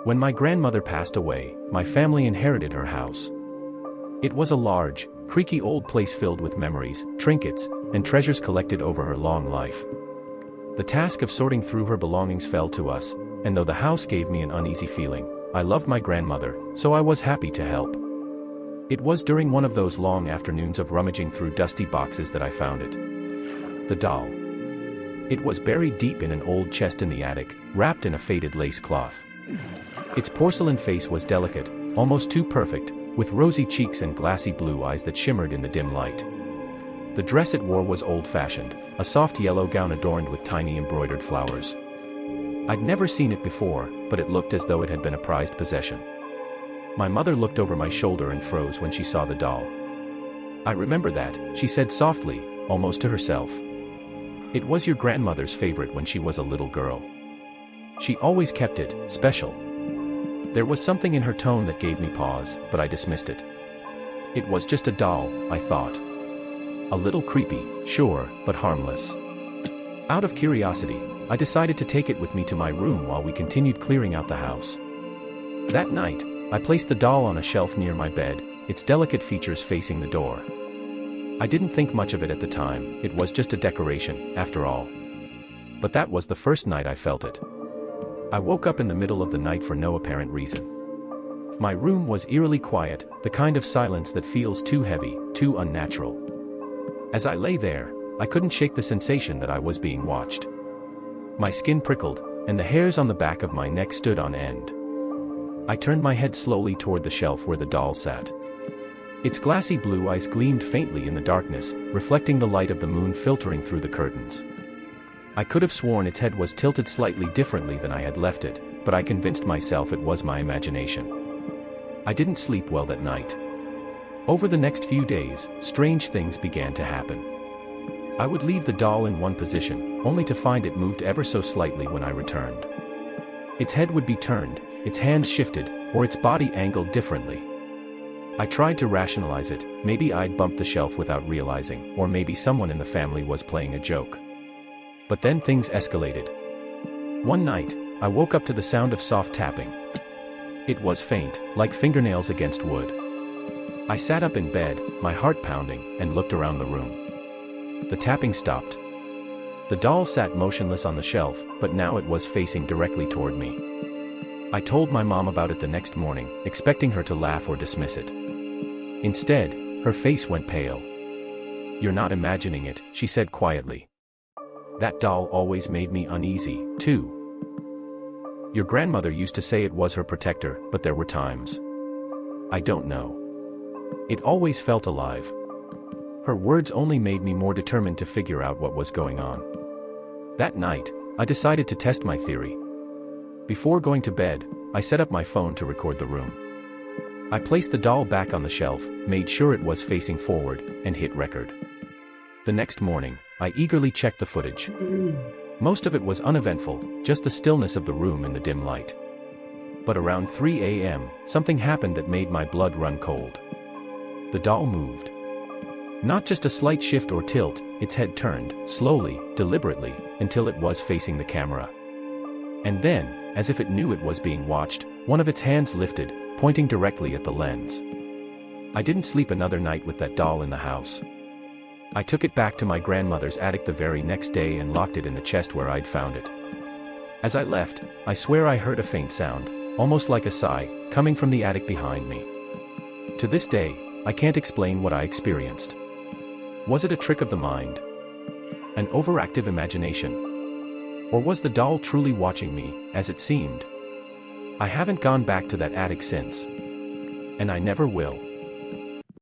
When my grandmother passed away, my family inherited her house. It was a large, creaky old place filled with memories, trinkets, and treasures collected over her long life. The task of sorting through her belongings fell to us, and though the house gave me an uneasy feeling, I loved my grandmother, so I was happy to help. It was during one of those long afternoons of rummaging through dusty boxes that I found it. The doll. It was buried deep in an old chest in the attic, wrapped in a faded lace cloth. Its porcelain face was delicate, almost too perfect, with rosy cheeks and glassy blue eyes that shimmered in the dim light. The dress it wore was old-fashioned, a soft yellow gown adorned with tiny embroidered flowers. I'd never seen it before, but it looked as though it had been a prized possession. My mother looked over my shoulder and froze when she saw the doll. "I remember that," she said softly, almost to herself. "It was your grandmother's favorite when she was a little girl. She always kept it special." There was something in her tone that gave me pause, but I dismissed it. It was just a doll, I thought. A little creepy, sure, but harmless. Out of curiosity, I decided to take it with me to my room while we continued clearing out the house. That night, I placed the doll on a shelf near my bed, its delicate features facing the door. I didn't think much of it at the time, it was just a decoration, after all. But that was the first night I felt it. I woke up in the middle of the night for no apparent reason. My room was eerily quiet, the kind of silence that feels too heavy, too unnatural. As I lay there, I couldn't shake the sensation that I was being watched. My skin prickled, and the hairs on the back of my neck stood on end. I turned my head slowly toward the shelf where the doll sat. Its glassy blue eyes gleamed faintly in the darkness, reflecting the light of the moon filtering through the curtains. I could have sworn its head was tilted slightly differently than I had left it, but I convinced myself it was my imagination. I didn't sleep well that night. Over the next few days, strange things began to happen. I would leave the doll in one position, only to find it moved ever so slightly when I returned. Its head would be turned, its hands shifted, or its body angled differently. I tried to rationalize it, maybe I'd bumped the shelf without realizing, or maybe someone in the family was playing a joke. But then things escalated. One night, I woke up to the sound of soft tapping. It was faint, like fingernails against wood. I sat up in bed, my heart pounding, and looked around the room. The tapping stopped. The doll sat motionless on the shelf, but now it was facing directly toward me. I told my mom about it the next morning, expecting her to laugh or dismiss it. Instead, her face went pale. "You're not imagining it," she said quietly. "That doll always made me uneasy, too. Your grandmother used to say it was her protector, but there were times. I don't know. It always felt alive." Her words only made me more determined to figure out what was going on. That night, I decided to test my theory. Before going to bed, I set up my phone to record the room. I placed the doll back on the shelf, made sure it was facing forward, and hit record. The next morning, I eagerly checked the footage. Most of it was uneventful, just the stillness of the room in the dim light. But around 3 a.m., something happened that made my blood run cold. The doll moved. Not just a slight shift or tilt, its head turned, slowly, deliberately, until it was facing the camera. And then, as if it knew it was being watched, one of its hands lifted, pointing directly at the lens. I didn't sleep another night with that doll in the house. I took it back to my grandmother's attic the very next day and locked it in the chest where I'd found it. As I left, I swear I heard a faint sound, almost like a sigh, coming from the attic behind me. To this day, I can't explain what I experienced. Was it a trick of the mind? An overactive imagination? Or was the doll truly watching me, as it seemed? I haven't gone back to that attic since. And I never will.